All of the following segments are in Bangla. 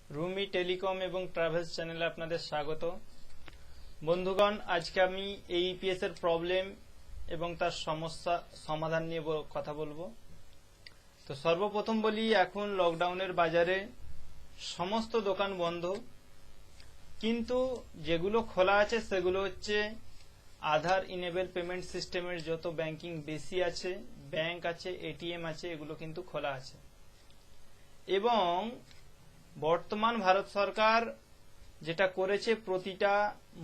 রুমি টেলিকম এবং ট্রাভেলস চ্যানেলে আপনাদের স্বাগত। বন্ধুগণ, আজকে আমি এইপিএস এর প্রবলেম এবং তার সমস্যা সমাধান নিয়ে কথা বলবো। তো সর্বপ্রথম বলি, এখন লকডাউনের বাজারে সমস্ত দোকান বন্ধ, কিন্তু যেগুলো খোলা আছে সেগুলো হচ্ছে আধার ইনেবল পেমেন্ট সিস্টেমের যত ব্যাংকিং বেশি আছে, ব্যাংক আছে, এটিএম আছে, এগুলো কিন্তু খোলা আছে। এবং বর্তমান ভারত সরকার যেটা করেছে, প্রতিটা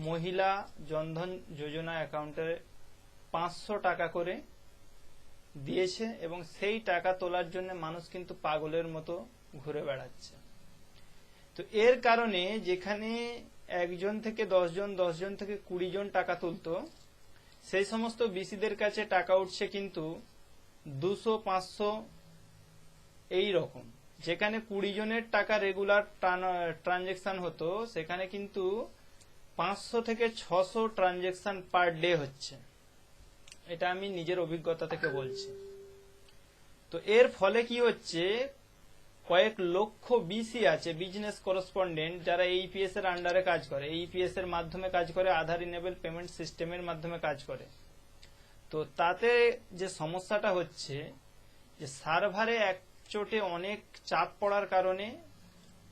মহিলা জনধন যোজনা অ্যাকাউন্টে 500 টাকা করে দিয়েছে এবং সেই টাকা তোলার জন্য মানুষ কিন্তু পাগলের মতো ঘুরে বেড়াচ্ছে। তো এর কারণে যেখানে একজন থেকে 10 জন, 10 জন থেকে 20 জন টাকা তুলতো, সেই সমস্ত বিসিদের কাছে টাকা উঠছে কিন্তু 200, 500 এই রকম। যেখানে 20 জনের টাকা রেগুলার ট্রানজেকশন হতো, সেখানে কিন্তু 500 থেকে 600 ট্রানজেকশন পার ডে হচ্ছে। এটা আমি নিজের অভিজ্ঞতা থেকে বলছি। তো এর ফলে কি হচ্ছে, কয়েক লক্ষ বিসি আছে, বিজনেস করেসপন্ডেন্ট, যারা এইপিএস এর আন্ডারে কাজ করে, এইপিএস এর মাধ্যমে কাজ করে, আধার ইনেবল পেমেন্ট সিস্টেমের মাধ্যমে কাজ করে। তো তাতে যে সমস্যাটা হচ্ছে, যে সার্ভারে একচোটে অনেক চাপ পড়ার কারণে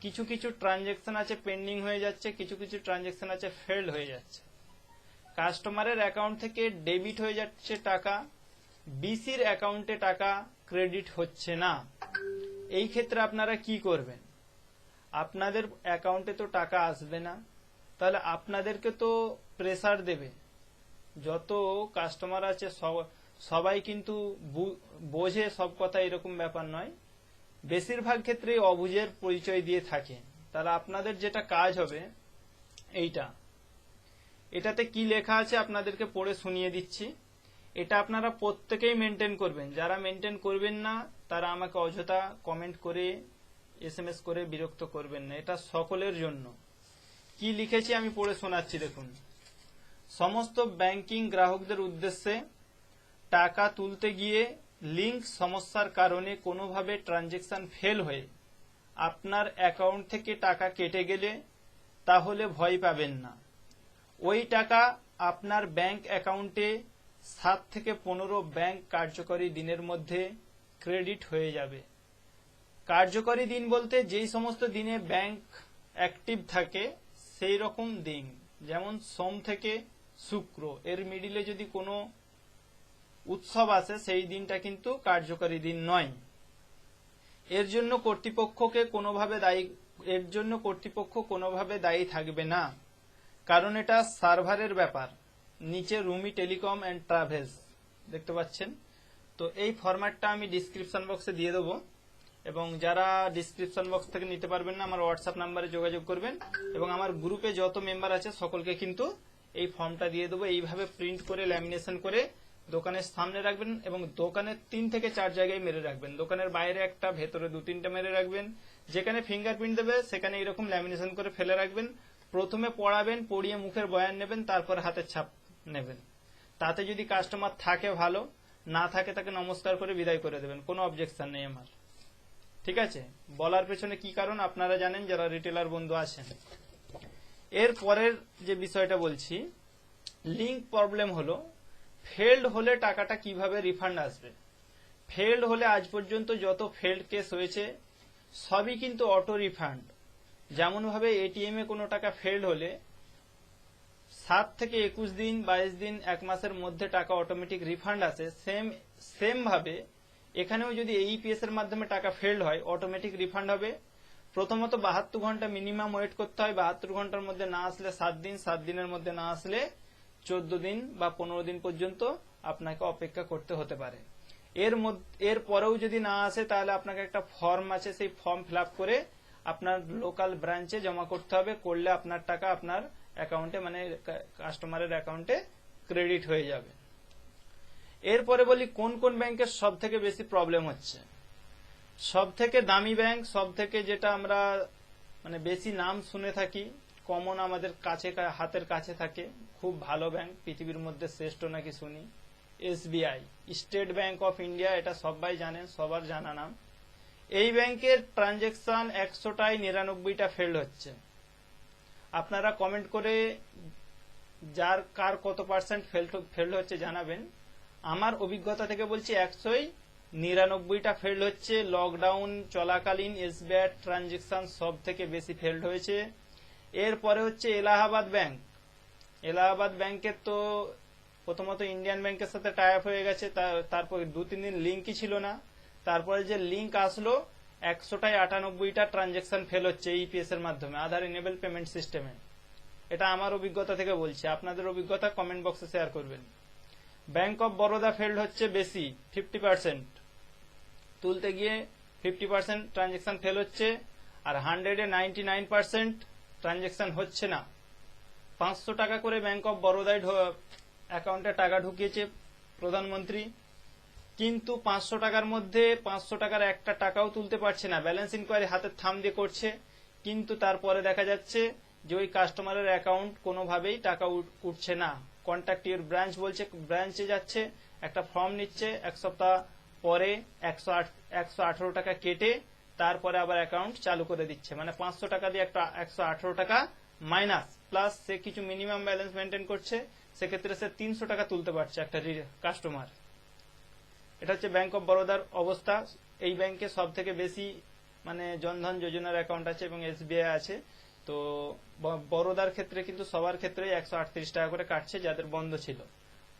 কিছু কিছু ট্রানজেকশন আছে পেন্ডিং হয়ে যাচ্ছে, কিছু কিছু ট্রানজেকশন আছে ফেলড হয়ে যাচ্ছে। কাস্টমারের অ্যাকাউন্ট থেকে ডেবিট হয়ে যাচ্ছে টাকা, বিসির অ্যাকাউন্টে টাকা ক্রেডিট হচ্ছে না। এই ক্ষেত্রে আপনারা কি করবেন? আপনাদের অ্যাকাউন্টে তো টাকা আসবে না, তাহলে আপনাদেরকে তো প্রেসার দেবে। যত কাস্টমার আছে সবাই কিন্তু বোঝে সব কথা, এরকম ব্যাপার নয়। বেশিরভাগ ক্ষেত্রেই অবুঝের পরিচয় দিয়ে থাকে। তাহলে আপনাদের যেটা কাজ হবে, এটাতে কি লেখা আছে আপনাদেরকে পড়ে শুনিয়ে দিচ্ছি। এটা আপনারা প্রত্যেকেই মেনটেন করবেন। যারা মেনটেন করবেন না, তারা আমাকে অযথা কমেন্ট করে, এসএমএস করে বিরক্ত করবেন না। এটা সকলের জন্য। কি লিখেছি আমি পড়ে শোনাচ্ছি, দেখুন। সমস্ত ব্যাংকিং গ্রাহকদের উদ্দেশ্যে, টাকা তুলতে গিয়ে লিংক সমস্যার কারণে কোনোভাবে ট্রানজেকশন ফেল হয়ে আপনার অ্যাকাউন্ট থেকে টাকা কেটে গেলে তাহলে ভয় পাবেন না। ওই টাকা আপনার ব্যাংক অ্যাকাউন্টে 7 থেকে 15 ব্যাংক কার্যকরী দিনের মধ্যে ক্রেডিট হয়ে যাবে। কার্যকরী দিন বলতে যেই সমস্ত দিনে ব্যাংক অ্যাক্টিভ থাকে সেই রকম দিন, যেমন সোম থেকে শুক্র, এর মিডিলে যদি কোনো উৎসব আসে, সেই দিনটা কিন্তু কার্যকরী দিন নয়। এর জন্য কর্তৃপক্ষ কোনোভাবে দায়ী থাকবে না, কারণ এটা সার্ভারের ব্যাপার। নিচে রুমি টেলিকম অ্যান্ড ট্রাভেলস দেখতে পাচ্ছেন। তো এই ফরম্যাটটা আমি ডিসক্রিপশন বক্সে দিয়ে দেবো, এবং যারা ডিসক্রিপশন বক্স থেকে নিতে পারবেন না, আমার হোয়াটসঅ্যাপ নাম্বারে যোগাযোগ করবেন, এবং আমার গ্রুপে যত মেম্বার আছে সকলকে কিন্তু এই ফর্মটা দিয়ে দেবো। এইভাবে প্রিন্ট করে ল্যামিনেশন করে দোকানের সামনে রাখবেন, এবং দোকানের 3 থেকে 4 জায়গায় মেরে রাখবেন। দোকানের বাইরে একটা, ভেতরে 2-3টা মেরে রাখবেন। যেখানে ফিঙ্গারপ্রিন্ট দেবে সেখানে এরকম ল্যামিনেশন করে ফেলে রাখবেন। প্রথমে পড়াবেন, পড়িয়ে মুখের বয়ান নেবেন, তারপর হাতের ছাপ নেবেন। তাতে যদি কাস্টমার থাকে ভালো, না থাকে তাকে নমস্কার করে বিদায় করে দেবেন। কোনো অবজেকশন নেই আমার। ঠিক আছে? বলার পেছনে কি কারণ আপনারা জানেন, যারা রিটেলার বন্ধু আছেন। এর পরের যে বিষয়টা বলছি, লিংক প্রবলেম হলো, ফেল্ড হলে টাকাটা কিভাবে রিফান্ড আসবে। ফেল্ড হলে আজ পর্যন্ত যত ফেল্ড কেস হয়েছে সবই কিন্তু অটো রিফান্ড। যেমন ভাবে এটিএম এ কোনো টাকা ফেল্ড হলে 7 থেকে 21 দিন, 22 দিন, 1 মাসের মধ্যে টাকা অটোমেটিক রিফান্ড আসে, সেম ভাবে এখানেও যদি এইপিএস এর মাধ্যমে টাকা ফেল্ড হয়, অটোমেটিক রিফান্ড হবে। প্রথমত 72 ঘন্টা মিনিমাম ওয়েট করতে হয়। 72 ঘন্টার মধ্যে না আসলে 7 দিন, 7 দিনের মধ্যে না আসলে 14 দিন বা 15 দিন পর্যন্ত আপনাকে অপেক্ষা করতে হতে পারে। এর পরেও যদি না আসে, তাহলে আপনাকে একটা ফর্ম আছে, সেই ফর্ম ফিল আপ করে আপনার লোকাল ব্রাঞ্চে জমা করতে হবে। করলে আপনার টাকা আপনার অ্যাকাউন্টে, মানে কাস্টমারের অ্যাকাউন্টে ক্রেডিট হয়ে যাবে। এরপরে বলি কোন কোন ব্যাংকের সব থেকে বেশি প্রবলেম হচ্ছে। সব থেকে দামি ব্যাংক, সব থেকে যেটা আমরা মানে বেশি নাম শুনে থাকি, কমন আমাদের কাছে, হাতের কাছে থাকে, খুব ভালো ব্যাংক, পৃথিবীর মধ্যে শ্রেষ্ঠ নাকি শুনি, SBI, state bank of India. এটা সবাই জানেন, সবার জানা নাম। এই ব্যাংকের ট্রানজেকশন 100টায় 99টা ফেল্ড হচ্ছে। আপনারা কমেন্ট করে যার কার কত পার্সেন্ট ফেল্ড হচ্ছে জানাবেন। আমার অভিজ্ঞতা থেকে বলছি 199টা ফেল্ড হচ্ছে। লকডাউন চলাকালীন এসবিআই ট্রানজেকশন সব থেকে বেশি ফেল্ড হয়েছে। এরপরে হচ্ছে এলাহাবাদ ব্যাংক। এলাহাবাদ ব্যাংকের তো প্রথমত ইন্ডিয়ান ব্যাংকের সাথে টাই আপ হয়ে গেছে, তারপর 2-3 দিন লিঙ্কই ছিল না। তারপরে যে লিঙ্ক আসলো 100টায় 98টা ট্রানজেকশন ফেল হচ্ছে ইপিএস এর মাধ্যমে, আধার ইনেবল পেমেন্ট সিস্টেমে। এটা আমার অভিজ্ঞতা থেকে বলছি, আপনাদের অভিজ্ঞতা কমেন্ট বক্সে শেয়ার করবেন। ব্যাংক অফ বরোদা ফেল্ড হচ্ছে বেশি, 50%। তুলতে গিয়ে 50% ট্রানজেকশন ফেল হচ্ছে, আর 100-এ 99% ট্রানজেকশন হচ্ছে না। 500 টাকা করে ব্যাংক অফ বরোদায় অ্যাকাউন্টে টাকা ঢুকিয়েছে প্রধানমন্ত্রী, কিন্তু 500 টাকার মধ্যে 500 টাকার একটা টাকাও তুলতে পারছে না। ব্যালেন্স ইনকোয়ারি হাতের থাম দিয়ে করছে, কিন্তু তারপরে দেখা যাচ্ছে যে ওই কাস্টমারের অ্যাকাউন্ট কোনোভাবেই টাকা উঠছে না। কন্ট্যাক্ট ইউর ব্রাঞ্চ বলছে, ব্রাঞ্চে যাচ্ছে, একটা ফর্ম নিচ্ছে, এক সপ্তাহ পরে 118 টাকা কেটে তারপরে আবার অ্যাকাউন্ট চালু করে দিচ্ছে। মানে 500 টাকা দিয়ে একটা 118 টাকা মাইনাস, প্লাস সে কিছু মিনিমাম ব্যালেন্স মেনটেন করছে, সেক্ষেত্রে সে 300 টাকা তুলতে পারছে একটা কাস্টমার। এটা হচ্ছে ব্যাংক অফ বরোদার অবস্থা। এই ব্যাংকে সব থেকে বেশি মানে জনধন যোজনার অ্যাকাউন্ট আছে এবং এসবিআই আছে। তো বরোদার ক্ষেত্রে কিন্তু সবার ক্ষেত্রে 138 টাকা করে কাটছে যাদের বন্ধ ছিল,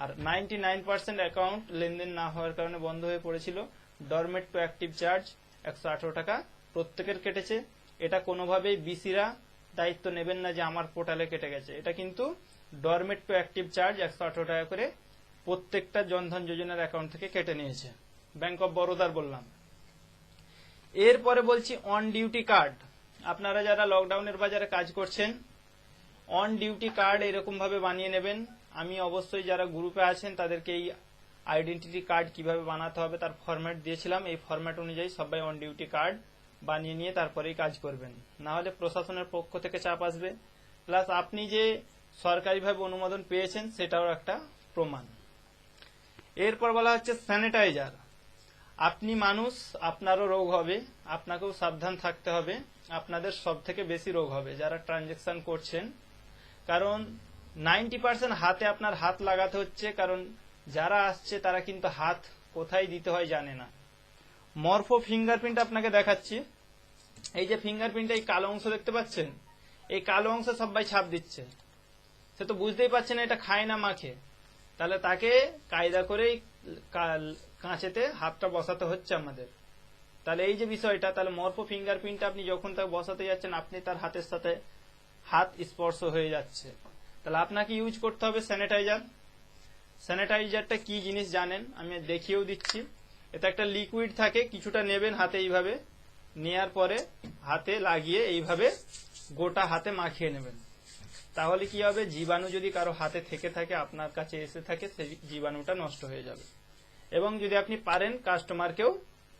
আর 99% অ্যাকাউন্ট লেনদেন না হওয়ার কারণে বন্ধ হয়ে পড়েছিল। ডরমেট টু অ্যাক্টিভ চার্জ 118 টাকা প্রত্যেকের কেটেছে। এটা কোনোভাবেই বিসিরা দায়িত্ব নেবেন না যে আমার পোর্টালে কেটে গেছে। এটা কিন্তু ডরমেট টু অ্যাক্টিভ চার্জ 118 টাকা করে প্রত্যেকটা জনধন যোজনার অ্যাকাউন্ট থেকে কেটে নিয়েছে। ব্যাংক অফ বরোদার বললাম। এরপরে বলছি অন ডিউটি কার্ড। আপনারা যারা লকডাউনের বাজারে কাজ করছেন, অন ডিউটি কার্ড এরকম ভাবে বানিয়ে নেবেন। আমি অবশ্যই যারা গ্রুপে আছেন তাদেরকে এই আইডেন্টিটি কার্ড কিভাবে বানাতে হবে তার ফরম্যাট দিয়েছিলাম। এই ফরম্যাট অনুযায়ী সবাই অন ডিউটি কার্ড বানিয়ে নিয়ে তারপরেই কাজ করবেন, না হলে প্রশাসনের পক্ষ থেকে চাপ আসবে। প্লাস আপনি যে সরকারিভাবে অনুমোদন পেয়েছেন সেটাও একটা প্রমাণ। এরপর বলা হচ্ছে স্যানিটাইজার। আপনি মানুষ, আপনারও রোগ হবে, আপনাকেও সাবধান থাকতে হবে। আপনাদের সব থেকে বেশি রোগ হবে যারা ট্রানজেকশন করছেন, কারণ 90% হাতে আপনার হাত লাগাতে হচ্ছে। কারণ যারা আসছে তারা কিন্তু হাত কোথায় দিতে হয় জানে না। মরফো ফিঙ্গারপ্রিন্ট আপনাকে দেখাচ্ছি। এই যে ফিঙ্গারপ্রিন্ট, এই কালো অংশ দেখতে পাচ্ছেন, এই কালো অংশ সবাই ছাপ দিচ্ছে। সে তো বুঝতেই পারছে না এটা খায় না মাখে, তাহলে তাকে কায়দা করেই কাঁচেতে হাতটা বসাতে হচ্ছে আমাদের। তাহলে এই যে বিষয়টা, তাহলে মরফো ফিঙ্গারপ্রিন্ট আপনি যখন তাকে বসাতে যাচ্ছেন আপনি তার হাতের সাথে হাত স্পর্শ হয়ে যাচ্ছে। তাহলে আপনাকে ইউজ করতে হবে স্যানিটাইজার। স্যানিটাইজারটা কি জিনিস জানেন, আমি দেখিয়েও দিচ্ছি। এটা একটা লিকুইড থাকে, কিছুটা নেবেন হাতে, এইভাবে নেয়ার পরে হাতে লাগিয়ে এইভাবে গোটা হাতে মাখিয়ে নেবেন। তাহলে কি হবে, জীবাণু যদি কারো হাতে থেকে থাকে, আপনার কাছে এসে থাকে, সেই জীবাণুটা নষ্ট হয়ে যাবে। এবং যদি আপনি পারেন কাস্টমারকেও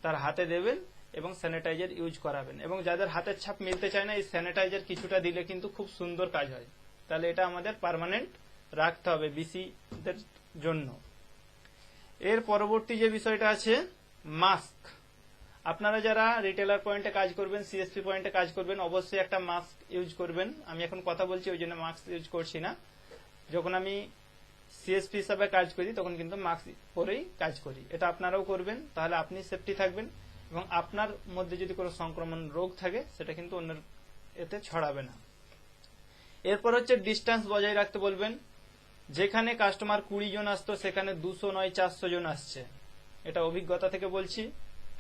তার হাতে দেবেন এবং স্যানিটাইজার ইউজ করাবেন। এবং যাদের হাতের ছাপ মিলতে চায় না, এই স্যানিটাইজার কিছুটা দিলে কিন্তু খুব সুন্দর কাজ হয়। তাহলে এটা আমাদের পার্মানেন্ট রাখতে হবে বিসিদের জন্য। এর পরবর্তী যে বিষয়টা আছে মাস্ক। আপনারা যারা রিটেলার পয়েন্টে কাজ করবেন, সিএসপি পয়েন্টে কাজ করবেন, অবশ্যই একটা মাস্ক ইউজ করবেন। আমি এখন কথা বলছি ওই জন্য মাস্ক ইউজ করছি না। যখন আমি সিএসপি হিসাবে কাজ করি তখন কিন্তু মাস্ক পরেই কাজ করি। এটা আপনারাও করবেন, তাহলে আপনি সেফটি থাকবেন এবং আপনার মধ্যে যদি কোনো সংক্রমণ রোগ থাকে সেটা কিন্তু অন্যের এতে ছড়াবে না। এরপর হচ্ছে ডিস্টেন্স বজায় রাখতে বলবেন। যেখানে কাস্টমার 20 জন আসতো সেখানে 200 নয় 400 জন আসছে। এটা অভিজ্ঞতা থেকে বলছি।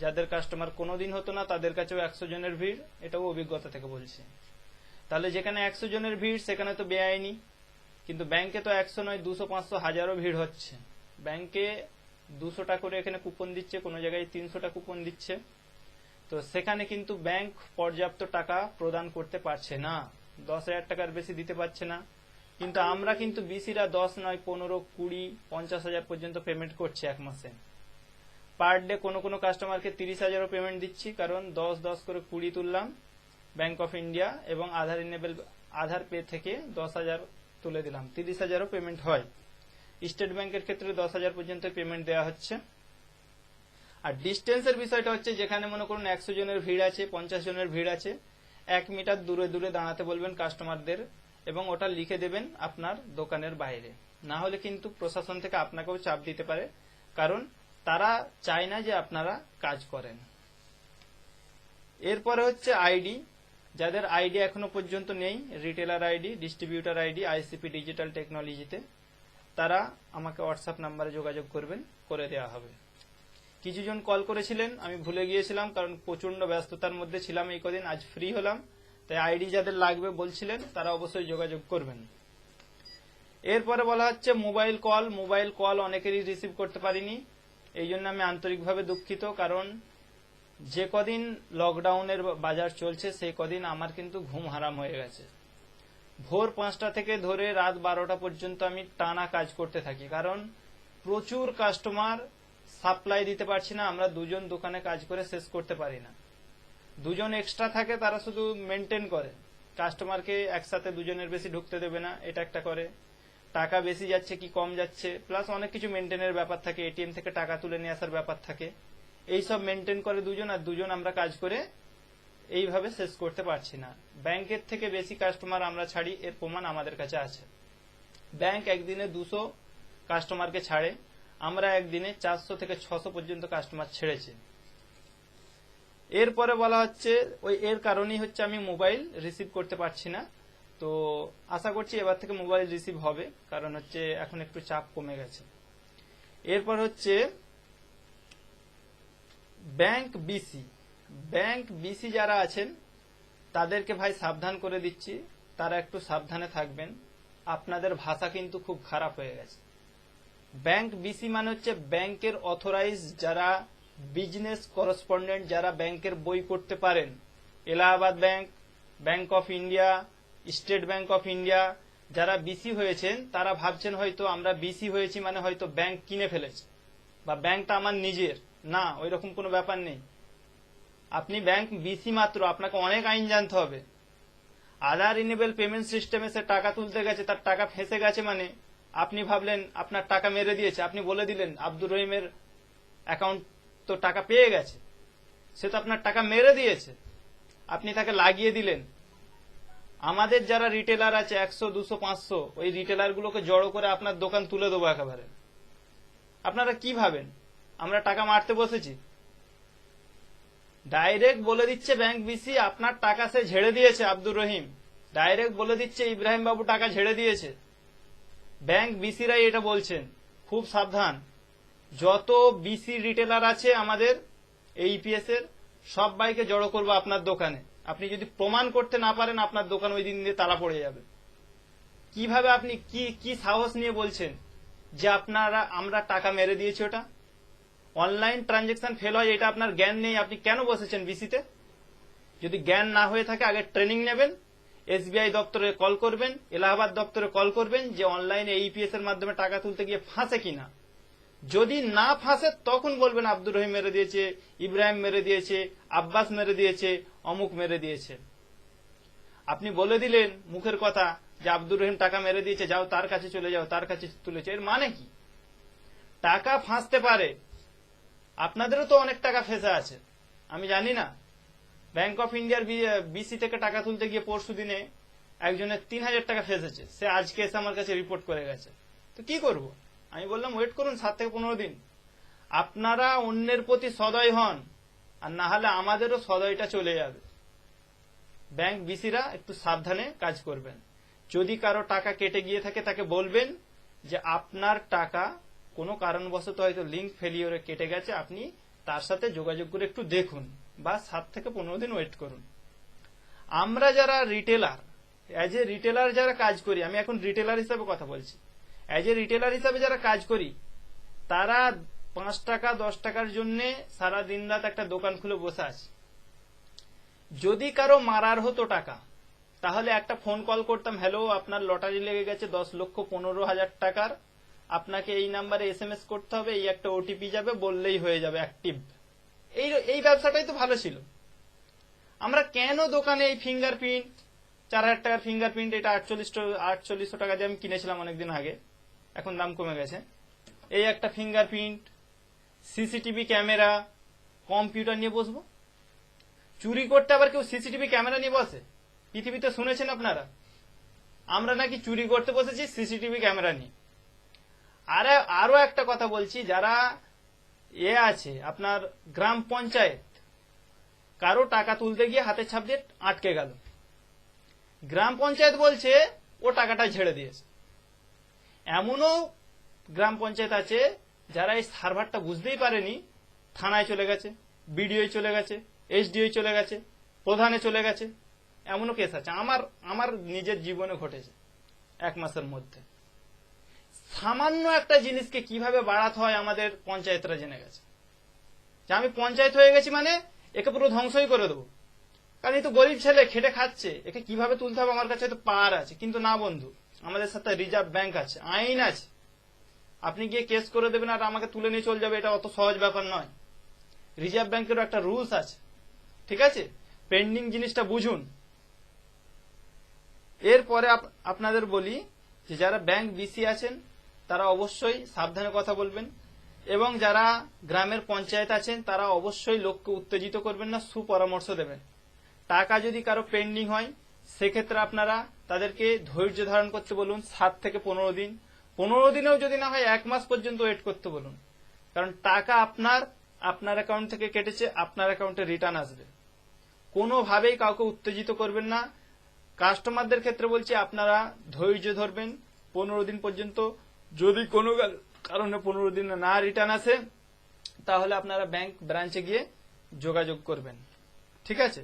যাদের কাস্টমার কোনোদিন হতো না তাদের কাছেও 100 জনের ভিড়, এটাও অভিজ্ঞতা থেকে বলছি। তাহলে যেখানে 100 জনের ভিড় সেখানে তো বেআইনি, কিন্তু ব্যাংকে তো 100 নয় 200 500 হাজারও ভিড় হচ্ছে। ব্যাংকে 200 টাকা করে এখানে কুপন দিচ্ছে, কোনো জায়গায় 300 টাকা কুপন দিচ্ছে। তো সেখানে কিন্তু ব্যাংক পর্যাপ্ত টাকা প্রদান করতে পারছে না, 10,000 টাকার বেশি দিতে পারছে না। কিন্তু আমরা কিন্তু বিসিরা 10 নয় 15, 20, 50 হাজার পর্যন্ত পেমেন্ট করছি এক মাসে। পার ডে কোনো কাস্টমারকে 30,000ও পেমেন্ট দিচ্ছি, কারণ 10 করে 20 তুললাম ব্যাংক অফ ইন্ডিয়া এবং আধার পে থেকে 10,000 তুলে দিলাম, 30,000ও পেমেন্ট হয়। স্টেট ব্যাংকের ক্ষেত্রে 10,000 পর্যন্ত পেমেন্ট দেওয়া হচ্ছে। আর ডিস্টেন্সের বিষয়টা হচ্ছে যেখানে মনে করুন 100 জনের ভিড় আছে, 50 জনের ভিড় আছে, 1 মিটার দূরে দূরে দাঁড়াতে বলবেন কাস্টমারদের এবং ওটা লিখে দেবেন আপনার দোকানের বাইরে। না হলে কিন্তু প্রশাসন থেকে আপনাকেও চাপ দিতে পারে, কারণ তারা চায় না যে আপনারা কাজ করেন। এরপরে হচ্ছে আইডি। যাদের আইডি এখনো পর্যন্ত নেই, retailer ID, distributor ID, ICP digital টেকনোলজিতে, তারা আমাকে হোয়াটসঅ্যাপ নাম্বারে যোগাযোগ করবেন, করে দেওয়া হবে। কিছুজন কল করেছিলেন, আমি ভুলে গিয়েছিলাম কারণ প্রচন্ড ব্যস্ততার মধ্যে ছিলাম এই কদিন, আজ ফ্রি হলাম, তাই আইডি যাদের লাগবে বলছিলেন তারা অবশ্যই যোগাযোগ করবেন। এরপরে বলা হচ্ছে মোবাইল কল। মোবাইল কল অনেকেরই রিসিভ করতে পারিনি, এই জন্য আমি আন্তরিকভাবে দুঃখিত, কারণ যে কদিন লকডাউনের বাজার চলছে সেই কদিন আমার কিন্তু ঘুম হারাম হয়ে গেছে। ভোর 5টা থেকে ধরে রাত 12টা পর্যন্ত আমি টানা কাজ করতে থাকি, কারণ প্রচুর কাস্টমার, সাপ্লাই দিতে পারছি না। আমরা দুজন দোকানে কাজ করে শেষ করতে পারি না, দুজন এক্সট্রা থাকে, তারা শুধু মেনটেন করে, কাস্টমারকে একসাথে দুজনের বেশি ঢুকতে দেবে না, এটা একটা করে, টাকা বেশি যাচ্ছে কি কম যাচ্ছে, প্লাস অনেক কিছু মেনটেনের ব্যাপার থাকে, এটিএম থেকে টাকা তুলে নিয়ে আসার ব্যাপার থাকে, এই সব মেনটেন করে দুজন, আর দুজন আমরা কাজ করে এইভাবে শেষ করতে পারছি না। ব্যাংকের থেকে বেশি কাস্টমার আমরা ছাড়ি, এর প্রমাণ আমাদের কাছে আছে। ব্যাংক একদিনে 200 কাস্টমারকে ছাড়ে, আমরা একদিনে 400 থেকে 600 পর্যন্ত কাস্টমার ছেড়েছি। এরপরে বলা হচ্ছে এর কারণেই হচ্ছে আমি মোবাইল রিসিভ করতে পারছি না, তো আশা করছি এবার থেকে মোবাইল রিসিভ হবে, কারণ হচ্ছে এখন একটু চাপ কমে গেছে। এরপর হচ্ছে ব্যাংক বিসি। ব্যাংক বিসি যারা আছেন তাদেরকে ভাই সাবধান করে দিচ্ছি, তারা একটু সাবধানে থাকবেন, আপনাদের ভাষা কিন্তু খুব খারাপ হয়ে গেছে। ব্যাংক বিসি মানে হচ্ছে ব্যাংকের অথরাইজ যারা বিজনেস করেসপন্ডেন্ট, যারা ব্যাংকের বই করতে পারেন, Allahabad bank, bank of India, state bank of India, যারা বিসি হয়েছেন তারা ভাবছেন হয়তো আমরা বিসি হয়েছি মানে হয়তো ব্যাংক কিনে ফেলেছে বা ব্যাংকটা আমার নিজের, না, ওই রকম কোনো ব্যাপার নেই। আপনি ব্যাংক বিসি মাত্র, আপনাকে অনেক আইন জানতে হবে। আধার ইনেবল পেমেন্ট সিস্টেমে সে টাকা তুলতে গেছে, তার টাকা ফেঁসে গেছে, মানে আপনি ভাবলেন আপনার টাকা মেরে দিয়েছে, আপনি বলে দিলেন আব্দুর রহিমের অ্যাকাউন্ট তো টাকা পেয়ে গেছে, সে তো আপনার টাকা মেরে দিয়েছে, আপনি তাকে লাগিয়ে দিলেন। আমাদের যারা রিটেলার আছে 100, 200, 500, ওই রিটেলার গুলোকে জড়ো করে আপনার দোকান তুলে দেবো একেবারে। আপনারা কি ভাবেন আমরা টাকা মারতে বসেছি? ডাইরেক্ট বলে দিচ্ছে ব্যাংক বিসি আপনার টাকা সে ঝেড়ে দিয়েছে, আব্দুর রহিম ডাইরেক্ট বলে দিচ্ছে ইব্রাহিম বাবু টাকা ঝেড়ে দিয়েছে। ব্যাংক বিসিরাই এটা বলছেন, খুব সাবধান। যত বিসি রিটেলার আছে আমাদের এই ইপিএস এর, সব বাইকে জড়ো করবো আপনার দোকানে। আপনি যদি প্রমাণ করতে না পারেন আপনার দোকান ওই দিন দিয়ে তালা পড়ে যাবে। কিভাবে আপনি কি সাহস নিয়ে বলছেন যে আপনারা আমরা টাকা মেরে দিয়েছি? ওটা অনলাইন ট্রানজেকশন ফেল হয়, এটা আপনার জ্ঞান নেই, আপনি কেন বসেছেন বিসিতে? যদি জ্ঞান না হয়ে থাকে আগে ট্রেনিং নেবেন, এসবিআই দপ্তরে কল করবেন, এলাহাবাদ দপ্তরে কল করবেন যে অনলাইনে ইপিএস এর মাধ্যমে টাকা তুলতে গিয়ে ফাঁসে কিনা। যদি না ফাঁসে তখন বলবেন আব্দুর রহিম মেরে দিয়েছে, ইব্রাহিম মেরে দিয়েছে, আব্বাস মেরে দিয়েছে, অমুক মেরে দিয়েছে। আপনি বলে দিলেন মুখের কথা যে আব্দুর রহিম টাকা মেরে দিয়েছে, যাও তার কাছে চলে যাও, তার কাছে তুলেছে, এর মানে কি? টাকা ফাঁসতে পারে, আপনাদেরও তো অনেক টাকা ফেঁসে আছে, আমি জানি না। ব্যাংক অফ ইন্ডিয়ার বিসি থেকে টাকা তুলতে গিয়ে পরশু দিনে একজনের 3000 টাকা ফেঁসেছে, সে আজকে এসে আমার কাছে রিপোর্ট করে গেছে। তো কি করব? আমি বললাম ওয়েট করুন 7 থেকে 15 দিন, আপনারা অন্যের প্রতি সদয় হন, আর না হলে আমাদেরও সদয়টা চলে যাবে। ব্যাংক বিসিরা একটু সাবধানে কাজ করবেন। যদি কারো টাকা কেটে গিয়ে থাকে তাকে বলবেন যে আপনার টাকা কোনো কারণবশত হয়তো লিঙ্ক ফেলিওরে কেটে গেছে, আপনি তার সাথে যোগাযোগ করে একটু দেখুন, বা 7 থেকে 15 দিন ওয়েট করুন। আমরা যারা রিটেলার, অ্যাজ এ রিটেলার যারা কাজ করি, আমি এখন রিটেলার হিসাবে কথা বলছি, অ্যাজ এ রিটেলার হিসাবে যারা কাজ করি, তারা 5 টাকা 10 টাকার জন্য সারা দিন রাত একটা দোকান খুলে বসে আছে। যদি কারো মারার হতো টাকা, তাহলে একটা ফোন কল করতাম, হ্যালো আপনার লটারি লেগে গেছে 10,15,000 টাকার, আপনাকে এই নাম্বারে এসএমএস করতে হবে, এই একটা ওটিপি যাবে, বললেই হয়ে যাবে অ্যাক্টিভ। এই ব্যবসাটাই তো ভালো ছিল। আমরা কেন দোকানে এই ফিঙ্গারপ্রিন্ট, 4000 টাকার ফিঙ্গারপ্রিন্ট, এটা 4800 টাকা দিয়ে আমি কিনেছিলাম অনেকদিন আগে, এখন দাম কমে গেছে, এই একটা ফিঙ্গারপ্রিন্ট, সিসিটিভি ক্যামেরা, কম্পিউটার নিয়ে বসবো? চুরি করতে আবার কেউ সিসিটিভি ক্যামেরা নিয়ে বসে? পৃথিবীতে শুনেছেন আপনারা? আমরা নাকি চুরি করতে বসেছি সিসিটিভি ক্যামেরা নিয়ে। আরো একটা কথা বলছি, যারা আছে আপনার গ্রাম পঞ্চায়েত, কারো টাকা তুলতে গিয়ে হাতের ছাপ দিয়ে আটকে গেল, গ্রাম পঞ্চায়েত বলছে ও টাকাটা ঝেড়ে দিয়েছে। এমনও গ্রাম পঞ্চায়েত আছে যারা এই সার্ভারটা বুঝতেই পারেনি, থানায় চলে গেছে, বিডিও চলে গেছে, এসডিও চলে গেছে, প্রধানে চলে গেছে। এমনও কেস আছে, আমার নিজের জীবনে ঘটেছে 1 মাসের মধ্যে। সামান্য একটা জিনিসকে কিভাবে বাড়াতে হয় আমাদের পঞ্চায়েতরা জেনে গেছে, যে আমি পঞ্চায়েত হয়ে গেছি মানে একে পুরো ধ্বংসই করে দেবো, কারণ এই তো গরিব ছেলে খেটে খাচ্ছে, একে কিভাবে তুলতে হবে আমার কাছে হয়তো পাওয়ার আছে। কিন্তু না বন্ধু, আমাদের সাথে রিজার্ভ ব্যাংক আছে, আইন আছে। আপনি গিয়ে কেস করে দেবেন আর আমাকে তুলে নিয়ে চলে যাবে, এটা অত সহজ ব্যাপার নয়। রিজার্ভ ব্যাংকেরও একটা রুলস আছে, ঠিক আছে? পেন্ডিং জিনিসটা বুঝুন। এরপরে আপনাদের বলি যে যারা ব্যাংক বিসি আছেন তারা অবশ্যই সাবধানে কথা বলবেন, এবং যারা গ্রামের পঞ্চায়েত আছেন তারা অবশ্যই লোককে উত্তেজিত করবেন না, সুপরামর্শ দেবেন। টাকা যদি কারো পেন্ডিং হয় সেক্ষেত্রে আপনারা তাদেরকে ধৈর্য ধারণ করতে বলুন 7 থেকে 15 দিন। 15 দিনেও যদি না হয় 1 মাস পর্যন্ত ওয়েট করতে বলুন, কারণ টাকা আপনার অ্যাকাউন্ট থেকে কেটেছে, আপনার অ্যাকাউন্টে রিটার্ন আসবে। কোনোভাবেই কাউকে উত্তেজিত করবেন না। কাস্টমারদের ক্ষেত্রে বলছি আপনারা ধৈর্য ধরবেন 15 দিন পর্যন্ত। যদি কোনো কারণে 15 দিন না রিটার্ন আসে তাহলে আপনারা ব্যাংক ব্রাঞ্চে গিয়ে যোগাযোগ করবেন, ঠিক আছে?